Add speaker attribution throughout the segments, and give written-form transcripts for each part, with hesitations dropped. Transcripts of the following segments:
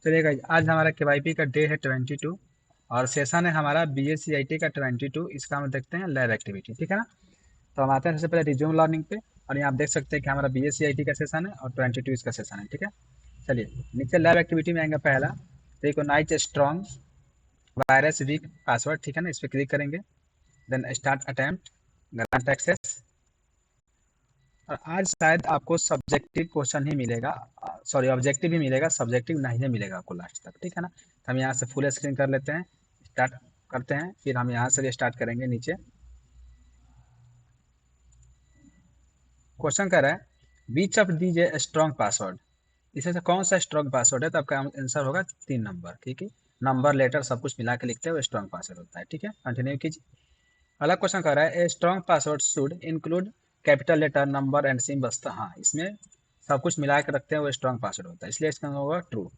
Speaker 1: चलिए गाइस, आज हमारा केवाईपी का डे है 22 और सेशन है हमारा बीएससीआईटी का 22। इसका हम देखते हैं लैब एक्टिविटी, ठीक है ना। तो हम आते हैं सबसे पहले रिज्यूम लर्निंग पे। और यहाँ आप देख सकते हैं कि हमारा बीएससीआईटी का सेशन है और 22 इसका सेशन है, ठीक है। चलिए नीचे लैब एक्टिविटी में आएंगे। पहला recognise strong versus weak password, ठीक है ना, इस पर क्लिक करेंगे। Then start attempt, grant access. और आज शायद आपको सब्जेक्टिव क्वेश्चन ही मिलेगा, सॉरी ऑब्जेक्टिव ही मिलेगा, सब्जेक्टिव नहीं मिलेगा आपको लास्ट तक, ठीक है ना। तो हम यहाँ से फुल स्क्रीन कर लेते हैं, स्टार्ट करते हैं, फिर हम यहाँ से स्टार्ट करेंगे। नीचे क्वेश्चन कर रहा है which of these a strong password, इसमें से कौन सा स्ट्रॉन्ग पासवर्ड है। तो आपका आंसर होगा 3 नंबर, ठीक है। नंबर लेटर सब कुछ मिला के लिखते हैं वो स्ट्रॉन्ग पासवर्ड होता है, ठीक है। कंटिन्यू कीजिए। अगला क्वेश्चन कर रहा है a strong password should include capital letter number and symbols. तो हाँ, इसमें सब कुछ मिला के रखते हैं वो स्ट्रॉन्ग पासवर्ड होता है, इसलिए इसका होगा ट्रू।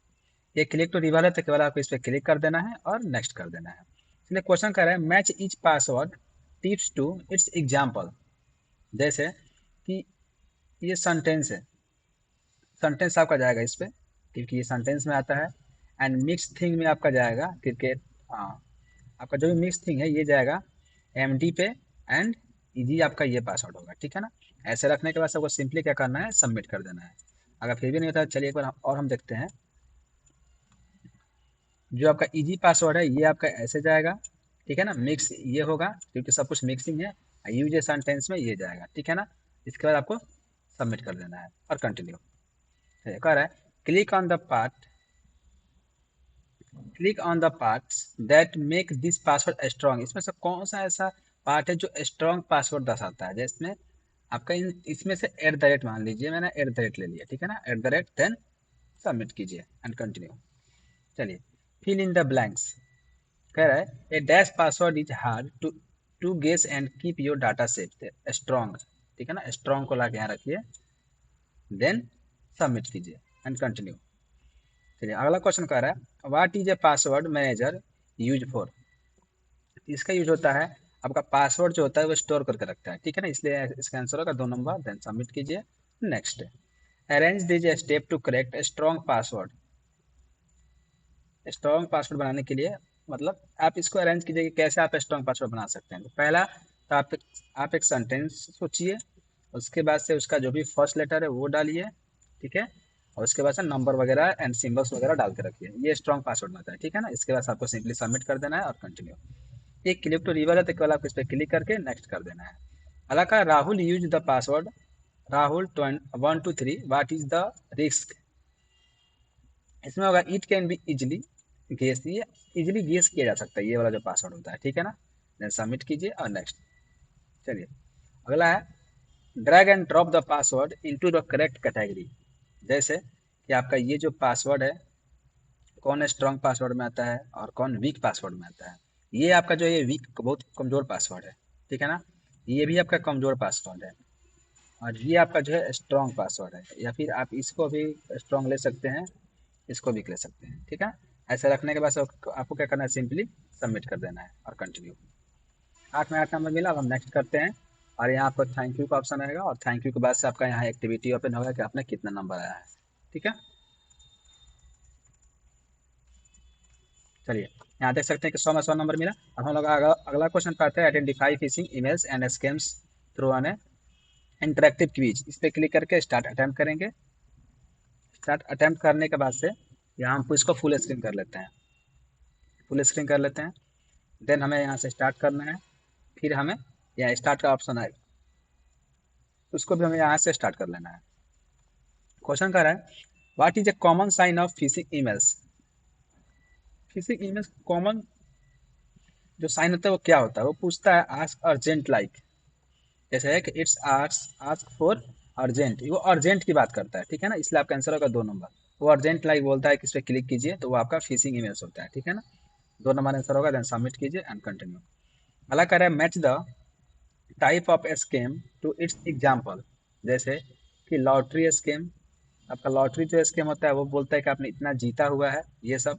Speaker 1: ये क्लिक टू रिवॉल्व है तो केवल आपको इस पर क्लिक कर देना है और नेक्स्ट कर देना है। इसलिए क्वेश्चन कर रहा है match each password tips to its example. जैसे कि ये सेंटेंस है, सेंटेंस आपका जाएगा इस पे क्योंकि ये सेंटेंस में आता है। एंड मिक्स थिंग में आपका जाएगा क्रिकेट। हाँ, आपका जो भी मिक्स थिंग है ये जाएगा एमडी पे। एंड इजी आपका ये पासवर्ड होगा, ठीक है ना। ऐसे रखने के बाद सबको सिंपली क्या करना है, सबमिट कर देना है। अगर फिर भी नहीं होता चलिए एक बार और हम देखते हैं। जो आपका इजी पासवर्ड है ये आपका ऐसे जाएगा, ठीक है ना। मिक्स ये होगा क्योंकि सब कुछ मिक्सिंग है। यूज ए सेंटेंस में ये जाएगा, ठीक है ना। इसके बाद आपको सबमिट कर देना है और कंटिन्यू। कह रहा है click on the part, click on the parts that make this password strong. इसमें से कौन सा ऐसा पार्ट है जो स्ट्रॉन्ग पासवर्ड दर्शाता है। जिसमें आपका इसमें से एट द रेट मान लीजिए, मैंने एट द रेट ले लिया, ठीक है ना। At the rate then submit कीजिए एंड कंटिन्यू। चलिए फिल इन द ब्लैंक्स। कह रहा है a dash password is hard to guess and keep your data safe strong, ठीक है ना। स्ट्रॉन्ग को ला के यहाँ रखिए, देन सबमिट कीजिए एंड कंटिन्यू। चलिए अगला क्वेश्चन कह रहा है what is a password manager use for. इसका यूज होता है आपका पासवर्ड जो होता है वो स्टोर करके रखता है, ठीक है ना। इसलिए इसका आंसर होगा 2 नंबर, देन सबमिट कीजिए। नेक्स्ट अरेंज दीजिए step to correct strong password. Strong password बनाने के लिए मतलब आप इसको अरेंज कीजिए कि कैसे आप स्ट्रॉन्ग पासवर्ड बना सकते हैं। तो पहला तो आप एक सेंटेंस सोचिए, उसके बाद से उसका जो भी फर्स्ट लेटर है वो डालिए, ठीक है। और उसके बाद से नंबर वगैरह एंड सिंबल्स वगैरह डाल के रखिए, ये स्ट्रॉन्ग पासवर्ड बनता है, ठीक है ना। इसके बाद आपको सिंपली सबमिट कर देना है और कंटिन्यू। ये क्लिक टू रिवर है तो केवल आप इस पर क्लिक करके नेक्स्ट कर देना है। अगला का Rahul use the password Rahul 123 what is the risk. इसमें होगा it can be easily guess, ये इजिली गेस किया जा सकता है ये वाला जो पासवर्ड होता है, ठीक है ना। देन सबमिट कीजिए और नेक्स्ट। चलिए अगला है drag and drop the password into the correct category. जैसे कि आपका ये जो पासवर्ड है कौन स्ट्रॉन्ग पासवर्ड में आता है और कौन वीक पासवर्ड में आता है। ये आपका जो ये वीक बहुत कमजोर पासवर्ड है, ठीक है ना। ये भी आपका कमजोर पासवर्ड है और ये आपका जो है स्ट्रॉन्ग पासवर्ड है, या फिर आप इसको भी स्ट्रॉन्ग ले सकते हैं, इसको भी ले सकते हैं, ठीक है। ऐसे रखने के बाद आपको क्या करना है, सिंपली सबमिट कर देना है और कंटिन्यू। 8 में 8 नंबर मिला, अब हम नेक्स्ट करते हैं। और यहाँ आपको थैंक यू का ऑप्शन आएगा और थैंक यू के बाद से आपका यहाँ एक्टिविटी ओपन होगा कि आपने कितना नंबर आया है, ठीक है। चलिए यहाँ देख सकते हैं कि 100 में 100 नंबर मिला। अब हम लोग अगला क्वेश्चन पाते हैं identify fishing emails and scams through an interactive quiz. इस पर क्लिक करके स्टार्ट अटेम्प्ट करेंगे। स्टार्ट अटेम्प्ट करने के बाद से यहाँ हम इसको फुल स्क्रीन कर लेते हैं, फुल स्क्रीन कर लेते हैं। देन हमें यहाँ से स्टार्ट करना है, फिर हमें यहाँ स्टार्ट का ऑप्शन आएगा, उसको भी हमें यहाँ से स्टार्ट कर लेना है। क्वेश्चन कर रहा है what is a common sign of phishing emails. Phishing emails common जो साइन होता है वो क्या होता है, वो पूछता है आस्क अर्जेंट लाइक। जैसे है कि it's ask ask for urgent, वो अर्जेंट की बात करता है, ठीक है ना। इसलिए आपका आंसर होगा 2 नंबर। वो अर्जेंट लाइक बोलता है कि इस पर क्लिक कीजिए तो वो आपका फिशिंग ईमेल्स होता है, ठीक है ना। 2 नंबर आंसर होगा, देन सबमिट कीजिए एंड कंटिन्यू। अगला कह रहा है match the type of scam to its example. जैसे कि लॉटरी स्कैम, आपका लॉटरी जो स्कैम होता है वो बोलता है कि आपने इतना जीता हुआ है ये सब।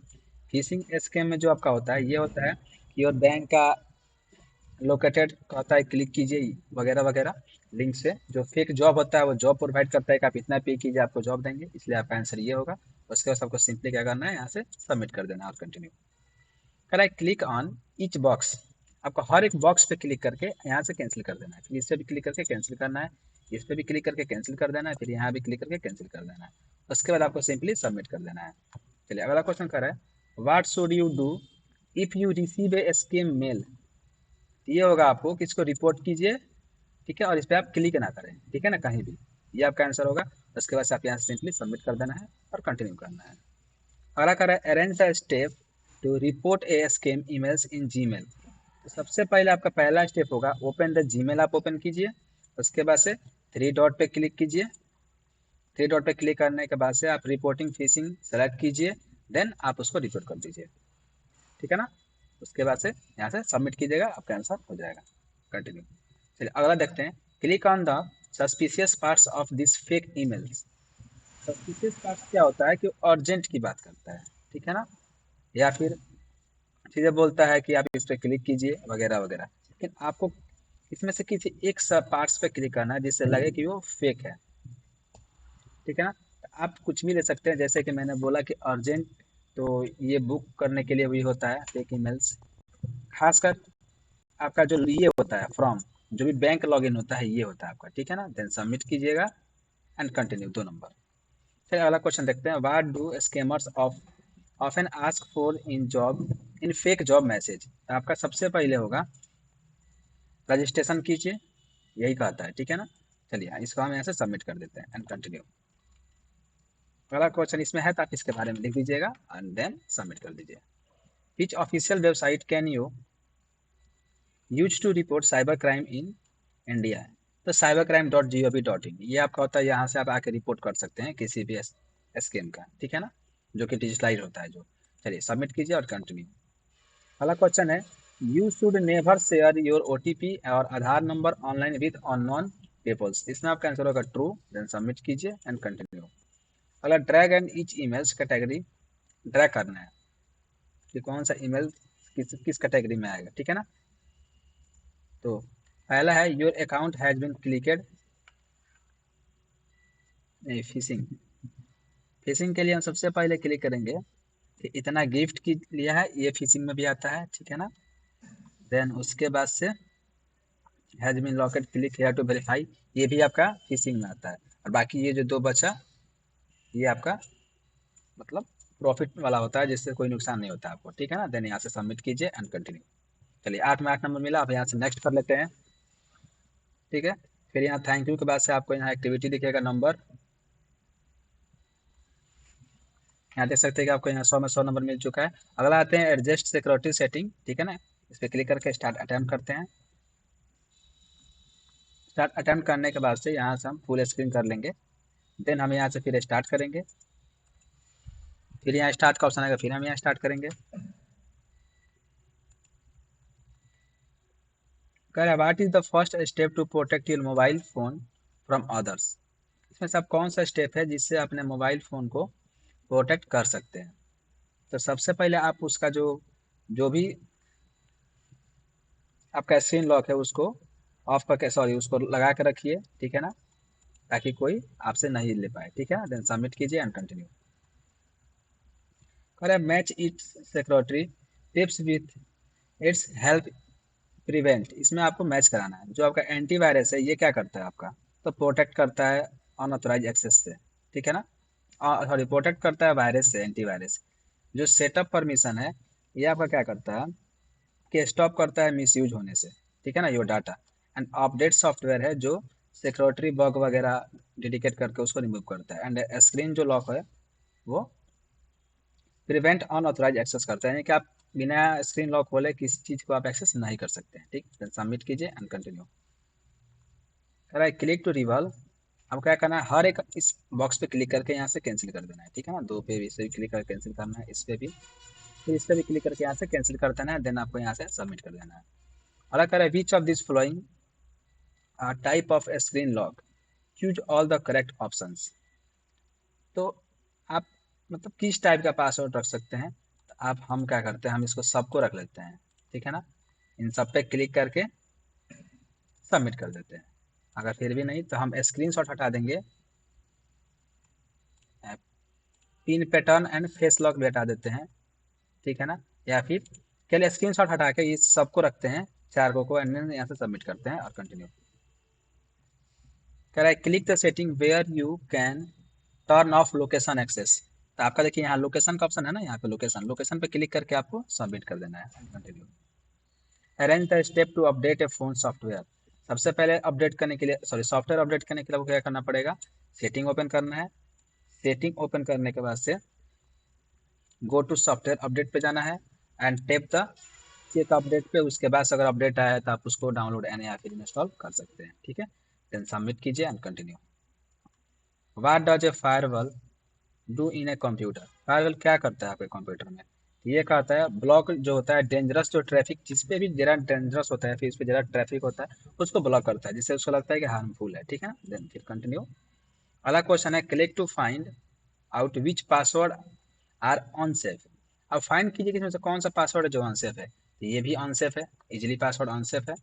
Speaker 1: फिशिंग स्कैम में जो आपका होता है ये होता है कि और बैंक का लोकेटेड कहता है क्लिक कीजिए वगैरह वगैरह लिंक से। जो फेक जॉब होता है वो जॉब प्रोवाइड करता है कि आप इतना पे कीजिए आपको जॉब देंगे, इसलिए आपका आंसर ये होगा उसके बाद आपको सिंपली क्या करना है, यहाँ से सबमिट कर देना और कंटिन्यू। कह रहा है क्लिक ऑन ईच बॉक्स, आपको हर एक बॉक्स पे क्लिक करके यहाँ से कैंसिल कर देना है। फिर इस पर भी क्लिक करके कैंसिल करना है, इस पर भी क्लिक करके कैंसिल कर देना है, फिर यहाँ भी क्लिक करके कैंसिल कर देना है। उसके बाद आपको सिंपली सबमिट कर देना है। चलिए अगला क्वेश्चन कर रहा है what should you do if you receive a scam mail. ये होगा आपको कि इसको रिपोर्ट कीजिए, ठीक है, और इस पर आप क्लिक ना करें, ठीक है ना, कहीं भी। ये आपका आंसर होगा। उसके बाद से आप यहाँ से सिंपली सबमिट कर देना है और कंटिन्यू करना है। अगला कर रहा है arrange the step to report a scam emails in Gmail. तो सबसे पहले आपका पहला स्टेप होगा ओपन द जीमेल, आप ओपन कीजिए। उसके बाद से थ्री डॉट पे क्लिक कीजिए। थ्री डॉट पे क्लिक करने के बाद से आप रिपोर्टिंग फिशिंग सेलेक्ट कीजिए, देन आप उसको रिपोर्ट कर दीजिए, ठीक है ना। उसके बाद से यहाँ से सबमिट कीजिएगा, आपका आंसर हो जाएगा। कंटिन्यू। चलिए अगला देखते हैं। Click on the suspicious parts of this fake emails. Suspicious parts क्या होता है कि अर्जेंट की बात करता है, ठीक है ना, या फिर चीज़ें बोलता है कि आप इस पर क्लिक कीजिए वगैरह वगैरह। लेकिन आपको इसमें से किसी एक सब पार्ट्स पे क्लिक करना है जिससे लगे कि वो फेक है, ठीक है ना। तो आप कुछ भी ले सकते हैं, जैसे कि मैंने बोला कि अर्जेंट, तो ये बुक करने के लिए भी होता है फेक ईमेल्स। खासकर आपका जो ये होता है फ्रॉम, जो भी बैंक लॉगिन होता है ये होता है आपका, ठीक है ना। देन सबमिट कीजिएगा एंड कंटिन्यू, 2 नंबर। फिर अगला क्वेश्चन देखते हैं what do scammers of often ask for in fake job message. आपका सबसे पहले होगा रजिस्ट्रेशन कीजिए, यही कहता है, ठीक है ना। चलिए इसको हम यहाँ से सबमिट कर देते हैं एंड कंटिन्यू। अगला क्वेश्चन इसमें है तो आप इसके बारे में लिख दीजिएगा एंड देन सबमिट कर दीजिए। Which official website can you use to report cyber crime in India. तो cybercrime.gov.in ये आपका होता है, यहाँ से आप आके रिपोर्ट कर सकते हैं किसी भी स्कैम का, ठीक है ना, जो कि डिजिटलाइज होता है जो। चलिए सबमिट कीजिए और कंटिन्यू। अगला क्वेश्चन है you should never share your OTP और Aadhaar number online with unknown peoples. इसमें आपका आंसर होगा ट्रू, देन सबमिट कीजिए एंड कंटिन्यू। अगला drag and each emails category, drag करना है कि कौन सा ईमेल किस किस कैटेगरी में आएगा, ठीक है ना। तो पहला है योर अकाउंट हैज बीन क्लिकेड, नहीं फिशिंग। फिशिंग के लिए हम सबसे पहले क्लिक करेंगे कि इतना गिफ्ट की लिया है, ये फिशिंग में भी आता है, ठीक है ना। देन उसके बाद से has been locked click here to verify, ये भी आपका फिशिंग में आता है। और बाकी ये जो दो बचा ये आपका मतलब प्रॉफिट वाला होता है, जिससे कोई नुकसान नहीं होता आपको, ठीक है ना। देन यहाँ से सबमिट कीजिए एंड कंटिन्यू। चलिए 8 में 8 नंबर मिला, आप यहाँ से नेक्स्ट कर लेते हैं, ठीक है। फिर यहाँ थैंक यू के बाद से आपको यहाँ एक्टिविटी दिखेगा नंबर, यहाँ देख सकते हैं कि आपको यहाँ 100 में 100 नंबर मिल चुका है। अगला आते हैं एडजस्ट सिक्योरिटी सेटिंग, ठीक है ना। इस पर क्लिक करके स्टार्ट अटेम्प्ट करते हैं। स्टार्ट अटेम्प्ट करने के बाद से यहाँ से हम फुल स्क्रीन कर लेंगे। देन हम यहाँ से फिर स्टार्ट करेंगे, फिर यहाँ स्टार्ट का ऑप्शन आएगा, फिर हम यहाँ स्टार्ट करेंगे। कह रहा है what is the first step to protect your mobile phone from others. इसमें से आप कौन सा स्टेप है जिससे अपने मोबाइल फ़ोन को प्रोटेक्ट कर सकते हैं। तो सबसे पहले आप उसका जो जो भी आपका स्क्रीन लॉक है उसको ऑफ करके, सॉरी उसको लगा के रखिए, ठीक है ना, ताकि कोई आपसे नहीं ले पाए, ठीक है ना। देन सबमिट कीजिए एंड कंटिन्यू। करें match it's security tips with its help prevent. इसमें आपको मैच कराना है। जो आपका एंटीवायरस है ये क्या करता है आपका, तो प्रोटेक्ट करता है अनऑथराइज एक्सेस से, ठीक है ना। सॉरी प्रोटेक्ट करता है वायरस से, एंटीवायरस। जो सेटअप परमिशन है ये आपका क्या करता है कि स्टॉप करता है मिसयूज होने से, ठीक है ना, your data. And update software है जो सिक्योरिटी बग वगैरह डिटेक्ट करके उसको रिमूव करता है। एंड स्क्रीन जो लॉक है वो प्रिवेंट अनऑथराइज एक्सेस करता है, यानी कि आप बिना स्क्रीन लॉक खोले किसी चीज़ को आप एक्सेस नहीं कर सकते हैं, ठीक। देन सबमिट कीजिए एंड कंटिन्यू। कह रहा है क्लिक टू रिवॉल्व। अब क्या करना है, हर एक इस बॉक्स पे क्लिक करके यहाँ से कैंसिल कर देना है, ठीक है ना। दो पे भी इस पे भी क्लिक करके कैंसिल करना है, इस पे भी, फिर इस पे भी क्लिक करके यहाँ से कैंसिल कर देना है। देन आपको यहाँ से सबमिट कर देना है। अगला कह रहा है which of this following type of screen lock choose all the correct options. तो आप मतलब किस टाइप का पासवर्ड रख सकते हैं, तो आप हम क्या करते हैं, हम इसको सबको रख लेते हैं, ठीक है ना। इन सब पे क्लिक करके सबमिट कर देते हैं। अगर फिर भी नहीं तो हम स्क्रीनशॉट हटा देंगे pin pattern and face lock भी हटा देते हैं, ठीक है ना। या फिर चलिए स्क्रीनशॉट हटा के इस सबको रखते हैं, चार को एंड यहाँ से सबमिट करते हैं और कंटिन्यू। कह रहा है click the setting where you can turn off location access. तो आपका देखिए यहाँ लोकेशन का ऑप्शन है ना, यहाँ पे लोकेशन, लोकेशन पे क्लिक करके आपको सबमिट कर देना है, continue. Arrange the step to update a phone software. सबसे पहले अपडेट करने के लिए, सॉरी, सॉफ्टवेयर अपडेट करने के लिए आपको क्या करना पड़ेगा, सेटिंग ओपन करना है। सेटिंग ओपन करने के बाद से गो टू सॉफ्टवेयर अपडेट पे जाना है and tap the check update पे। उसके बाद अगर अपडेट आया है तो आप उसको डाउनलोड एंड या फिर इंस्टॉल कर सकते हैं, ठीक है। देन सबमिट कीजिए and continue. What does a firewall do in a computer. Firewall क्या करता है आपके कंप्यूटर में, ये कहता है ब्लॉक जो होता है डेंजरस, जो ट्रैफिक जिस पे भी जरा डेंजरस होता है, फिर उस पर जरा ट्रैफिक होता है उसको ब्लॉक करता है, जिससे उसको लगता है कि हार्मफुल है, ठीक है ना। देन फिर कंटिन्यू। अगला क्वेश्चन है click to find out which password are unsafe. अब फाइंड कीजिए कि इसमें से कौन सा पासवर्ड है जो अनसेफ है। तो ये भी अनसेफ है, इजिली पासवर्ड अनसेफ है,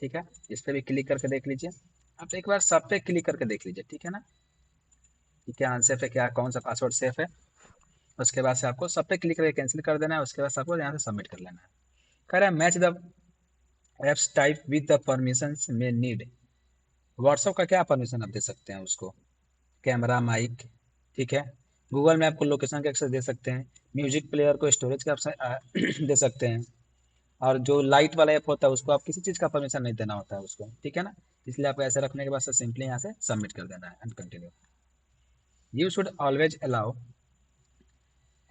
Speaker 1: ठीक है। इस पर भी क्लिक करके देख लीजिए। आप एक बार सब पे क्लिक करके देख लीजिए, ठीक है ना, कि क्या अनसेफ है, क्या कौन सा पासवर्ड सेफ है। उसके बाद से आपको सब पे क्लिक करके कैंसिल कर देना है, उसके बाद से आपको यहाँ से सबमिट कर लेना है। कह रहा है match the apps type with the permissions में नीड। व्हाट्सअप का क्या परमिशन आप दे सकते हैं उसको, कैमरा, माइक, ठीक है। गूगल मैप को लोकेशन का एक्सेस दे सकते हैं, म्यूजिक प्लेयर को स्टोरेज का ऑप्शन दे सकते हैं, और जो लाइट वाला ऐप होता है उसको आप किसी चीज़ का परमिशन नहीं देना होता है उसको, ठीक है ना। इसलिए आपको ऐसे रखने के बाद से सिंपली यहाँ से सबमिट कर देना है and continue. You should always allow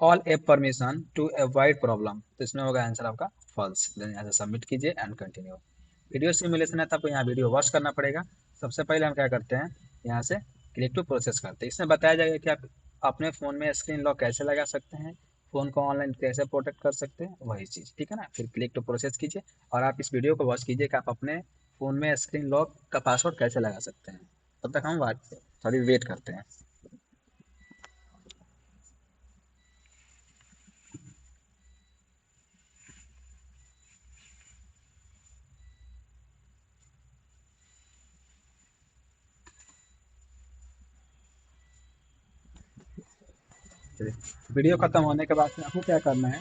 Speaker 1: all app permission to avoid problem. तो इसमें होगा आंसर आपका फॉल्स। देन यहाँ से सबमिट कीजिए एंड कंटिन्यू। वीडियो सिमुलेशन है तो आपको यहाँ वीडियो वॉच करना पड़ेगा। सबसे पहले हम क्या करते हैं, यहाँ से क्लिक टू प्रोसेस करते हैं। इसमें बताया जाएगा कि आप अपने फ़ोन में स्क्रीन लॉक कैसे लगा सकते हैं, फ़ोन को ऑनलाइन कैसे प्रोटेक्ट कर सकते हैं, वही चीज़, ठीक है ना। फिर क्लिक टू प्रोसेस कीजिए और आप इस वीडियो को वॉच कीजिए कि आप अपने फ़ोन में स्क्रीन लॉक का पासवर्ड कैसे लगा सकते हैं। तब तक हम थोड़ी वेट करते हैं। वीडियो खत्म होने के बाद आपको क्या करना है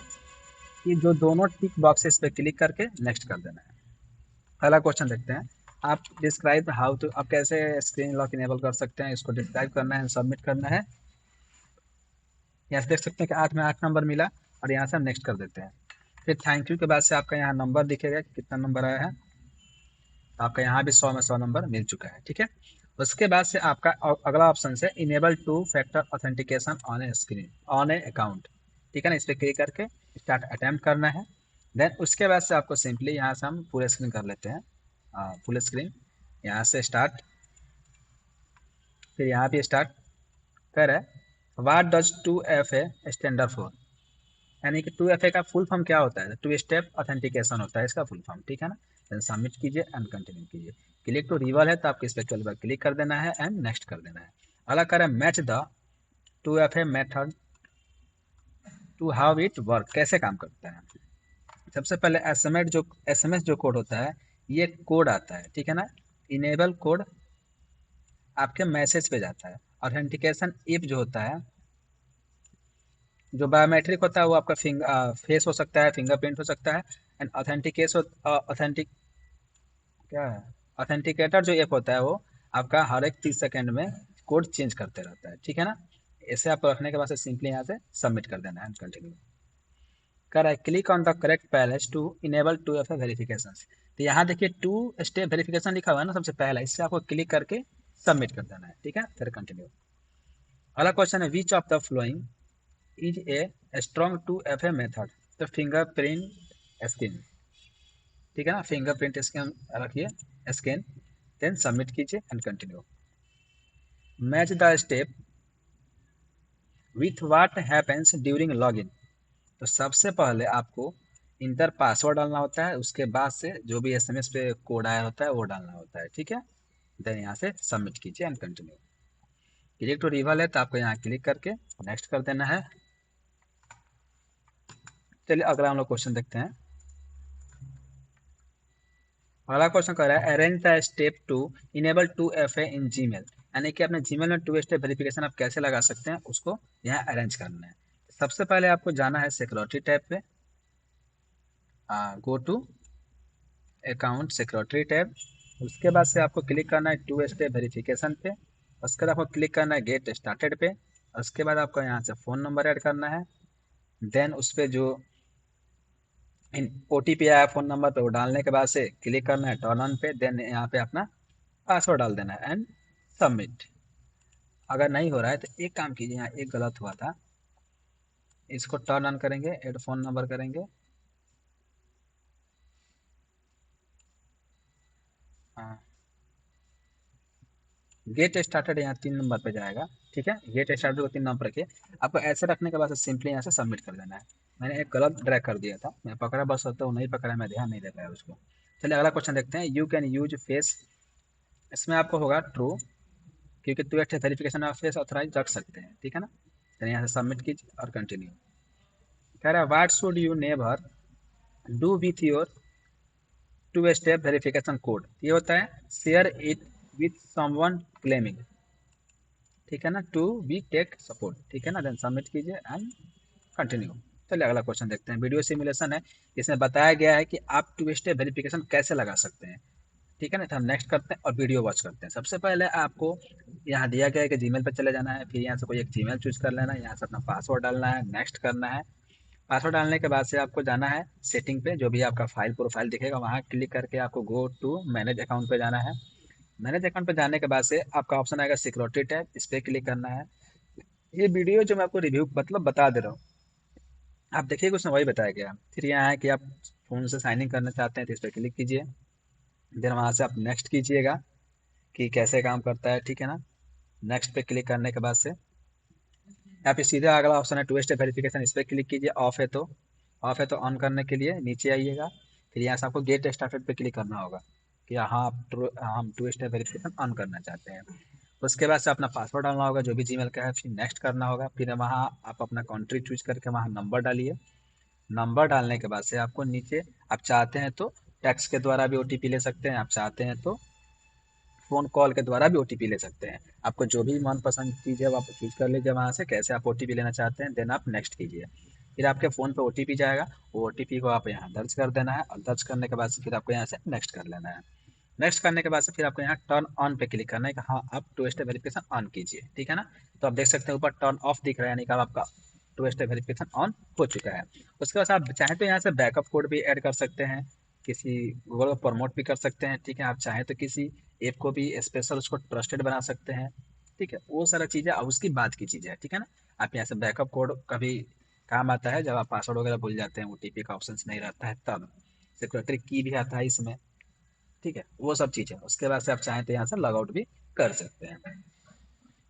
Speaker 1: कि जो दोनों टिक बॉक्सेस पे क्लिक करके नेक्स्ट कर देना है। पहला क्वेश्चन देखते हैं। आप डिस्क्राइब हाउ टू, आप कैसे स्क्रीन लॉक इनेबल कर सकते हैं, इसको डिस्क्राइब करना है, सबमिट करना है। यहाँ से देख सकते हैं कि 8 में 8 नंबर मिला और यहाँ से हम नेक्स्ट कर देते हैं। फिर थैंक यू के बाद से आपका यहाँ नंबर दिखेगा कितना नंबर आया है, तो आपका यहाँ भी 100 में 100 नंबर मिल चुका है, ठीक है। उसके बाद से आपका अगला ऑप्शन है enable two factor authentication on A screen on A account, ठीक है ना। इस पर क्लिक करके स्टार्ट अटैम्प्ट करना है। देन उसके बाद से आपको सिंपली यहाँ से हम पूरे स्क्रीन कर लेते हैं, फुल स्क्रीन। यहाँ से स्टार्ट, फिर यहाँ भी स्टार्ट कर है। What does two F A standard for, यानी कि टू एफ ए का फुल फॉर्म क्या होता है, टू स्टेप ऑथेंटिकेशन होता है इसका फुल फॉर्म, ठीक है ना। देन सबमिट कीजिए एंड कंटिन्यू कीजिए। क्लिक टू रिवॉल है तो आपको इस पर केवल क्लिक कर देना है एंड नेक्स्ट कर देना है। अगला करें match the two F A method to how it work, कैसे काम करता है। सबसे पहले एस एम एस जो कोड होता है, ये कोड आता है, ठीक है ना। इनेबल कोड आपके मैसेज पे जाता है। ऑथेंटिकेशन इफ जो होता है, जो बायोमेट्रिक होता है वो आपका फेस हो सकता है, फिंगरप्रिंट हो सकता है। एंड ऑथेंटिक क्या है, ऑथेंटिकेटर जो ऐप होता है वो आपका हर एक 30 सेकेंड में कोड चेंज करते रहता है, ठीक है ना। ऐसे आप रखने के बाद से सिंपली यहाँ से सबमिट कर देना है, कंटिन्यू कर रहा है। Click on the correct place to enable two F verification. तो यहाँ देखिए टू स्टेप वेरिफिकेशन लिखा हुआ है ना सबसे पहला, इससे आपको क्लिक करके सबमिट कर देना है, ठीक है। फिर कंटिन्यू। अगला क्वेश्चन है which of the following is a strong two F A method. तो फिंगरप्रिंट स्कैन, ठीक है ना, फिंगरप्रिंट स्कैन रखिए, स्कैन। देन सबमिट कीजिए and continue. Match the step with what happens during login. तो सबसे पहले आपको इंटर पासवर्ड डालना होता है, उसके बाद से जो भी एसएमएस पे कोड आया होता है वो डालना होता है, ठीक है। देन यहाँ से सबमिट कीजिए and continue. Click to reveal है तो आपको यहाँ क्लिक करके नेक्स्ट कर देना है। चलिए अगला हम लोग क्वेश्चन देखते हैं। अगला क्वेश्चन कह रहा है arrange the step to enable two F A in Gmail, यानी कि अपने जीमेल में टू स्टेप वेरिफिकेशन आप कैसे लगा सकते हैं उसको यहाँ अरेंज करना है। सबसे पहले आपको जाना है सिक्योरिटी टैब पे, go to account security tab. उसके बाद से आपको क्लिक करना है टू स्टेप वेरिफिकेशन पे। उसके बाद आपको क्लिक करना है गेट स्टार्टेड पे। उसके बाद आपको यहाँ से फ़ोन नंबर ऐड करना है। देन उस पर जो ओ टी पी आया फ़ोन नंबर पे वो डालने के बाद से क्लिक करना है टर्न ऑन पे। देन यहाँ पे अपना पासवर्ड डाल देना है एंड सबमिट। अगर नहीं हो रहा है तो एक काम कीजिए, यहाँ एक गलत हुआ था, इसको टर्न ऑन करेंगे, ऐड फ़ोन नंबर करेंगे, हाँ, गेट स्टार्टेड यहाँ 3 नंबर पे जाएगा। ठीक है, गेट स्टार्टेड को 3 नंबर रखिए। आपको ऐसे रखने के बाद सिंपली यहाँ से सबमिट कर देना है। मैंने एक गलत ड्रैग कर दिया था, मैं पकड़ा बस होता वो नहीं पकड़ा, मैं ध्यान नहीं दे पाया उसको। चलिए अगला क्वेश्चन देखते हैं। यू कैन यूज फेस, इसमें आपको होगा ट्रू, क्योंकि टू स्टेप वेरिफिकेशन आप फेस ऑथराइज रख सकते हैं। ठीक है ना, चलिए यहाँ से सबमिट कीजिए और कंटिन्यू। कह रहा है what should you never do with your two step verification code. ये होता है share it with someone claiming. ठीक है ना, टू बी टेक सपोर्ट। ठीक है ना, देन सबमिट कीजिए एंड कंटिन्यू। चलिए अगला क्वेश्चन देखते हैं। वीडियो सिमुलेशन है, इसमें बताया गया है कि आप टू स्टेप वेरिफिकेशन कैसे लगा सकते हैं। ठीक है ना, तो हम नेक्स्ट करते हैं और वीडियो वॉच करते हैं। सबसे पहले आपको यहाँ दिया गया है कि जीमेल पर चले जाना है, फिर यहाँ से कोई एक जीमेल चूज कर लेना है, यहाँ से अपना पासवर्ड डालना है, नेक्स्ट करना है। पासवर्ड डालने के बाद से आपको जाना है सेटिंग पे, जो भी आपका फाइल प्रोफाइल दिखेगा वहाँ क्लिक करके आपको गो टू मैनेज अकाउंट पे जाना है। मैनेज अकाउंट पे जाने के बाद से आपका ऑप्शन आएगा सिक्योरिटी टैब, इस पर क्लिक करना है। ये वीडियो जो मैं आपको रिव्यू मतलब बता दे रहा हूँ, आप देखिए उसमें वही बताया गया। फिर यहाँ है कि आप फ़ोन से साइन इन करना चाहते हैं तो इस पर क्लिक कीजिए। देन वहाँ से आप नेक्स्ट कीजिएगा कि कैसे काम करता है। ठीक है ना, नेक्स्ट पे क्लिक करने के बाद से यहाँ पे सीधा अगला ऑप्शन है टू स्टेप वेरिफिकेशन, इस पर क्लिक कीजिए। ऑफ है तो ऑन करने के लिए नीचे आइएगा। फिर यहाँ से आपको गेट स्टार्टेड पे क्लिक करना होगा कि हाँ हम टू स्टेप वेरिफिकेशन ऑन करना चाहते हैं। उसके बाद से अपना पासवर्ड डालना होगा जो भी जीमेल का है, फिर नेक्स्ट करना होगा। फिर वहाँ आप अपना कंट्री चूज करके वहाँ नंबर डालिए। नंबर डालने के बाद से आपको नीचे, आप चाहते हैं तो टेक्स्ट के द्वारा भी ओटीपी ले सकते हैं, आप चाहते हैं तो फ़ोन कॉल के द्वारा भी ओटीपी ले सकते हैं। आपको जो भी मनपसंद चीज़ है वो आप चूज़ कर लीजिए वहाँ से, कैसे आप ओटीपी लेना चाहते हैं। देन आप नेक्स्ट कीजिए। फिर आपके फ़ोन पे ओटीपी जाएगा, वो ओटीपी को आप यहाँ दर्ज कर देना है और दर्ज करने के बाद से फिर आपको यहाँ से नेक्स्ट कर लेना है। नेक्स्ट करने के बाद से फिर आपको यहाँ टर्न ऑन पे क्लिक करना है कि हाँ आप टू स्टेप वेरिफिकेशन ऑन कीजिए। ठीक है ना, तो आप देख सकते हैं ऊपर टर्न ऑफ दिख रहा है, यानी कि अब आपका टू स्टेप वेरिफिकेशन ऑन हो चुका है। उसके बाद आप चाहें तो यहाँ से बैकअप कोड भी ऐड कर सकते हैं, किसी गूगल को प्रमोट भी कर सकते हैं। ठीक है, आप चाहें तो किसी ऐप को भी स्पेशल उसको ट्रस्टेड बना सकते हैं। ठीक है, वो सारा चीज़ें अब उसकी बात की चीज़ें है। ठीक है ना, आप यहाँ से बैकअप कोड कभी काम आता है जब आप पासवर्ड वगैरह भूल जाते हैं, ओटीपी का ऑप्शन नहीं रहता है तब। सिक्योरिटी की भी आता है इसमें। ठीक है, वो सब चीज़ें उसके बाद से आप चाहें तो यहाँ से लॉग आउट भी कर सकते हैं।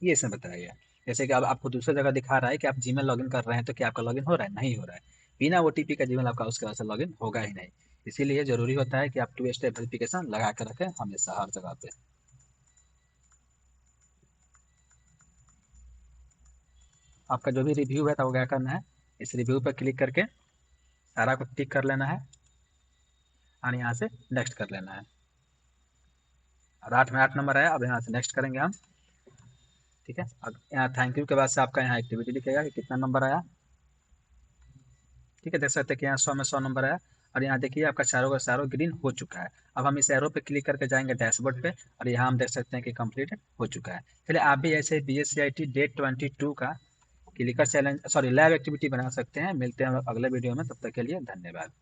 Speaker 1: ये इसमें बताया गया। जैसे कि अब आपको दूसरी जगह दिखा रहा है कि आप जीमेल लॉगिन कर रहे हैं तो क्या आपका लॉगिन हो रहा है, नहीं हो रहा है। बिना ओटीपी का जीमेल आपका उसके बाद से लॉगिन होगा ही नहीं। इसीलिए जरूरी होता है कि आप टू स्टेप वेरिफिकेशन लगा कर रखें हमेशा हर जगह पे। आपका जो भी रिव्यू है था वो क्या करना है, इस रिव्यू पर क्लिक करके सारा को टिक कर लेना है और यहाँ से नेक्स्ट कर लेना है। और 8 में 8 नंबर आया, अब यहाँ से नेक्स्ट करेंगे हम। ठीक है, अब यहाँ थैंक यू के बाद से आपका यहाँ एक्टिविटी लिखेगा कि कितना नंबर आया। ठीक है, देख सकते हैं कि यहाँ 100 में 100 नंबर आया। और यहाँ देखिए आपका चारों का चारों ग्रीन हो चुका है। अब हम इस एरो पे क्लिक करके जाएंगे डैशबोर्ड पे और यहाँ हम देख सकते हैं कि कंप्लीट हो चुका है। चलिए आप भी ऐसे BSCIT डेट 22 का clicker challenge sorry lab activity बना सकते हैं। मिलते हैं हम लोग अगले वीडियो में, तब तक के लिए धन्यवाद।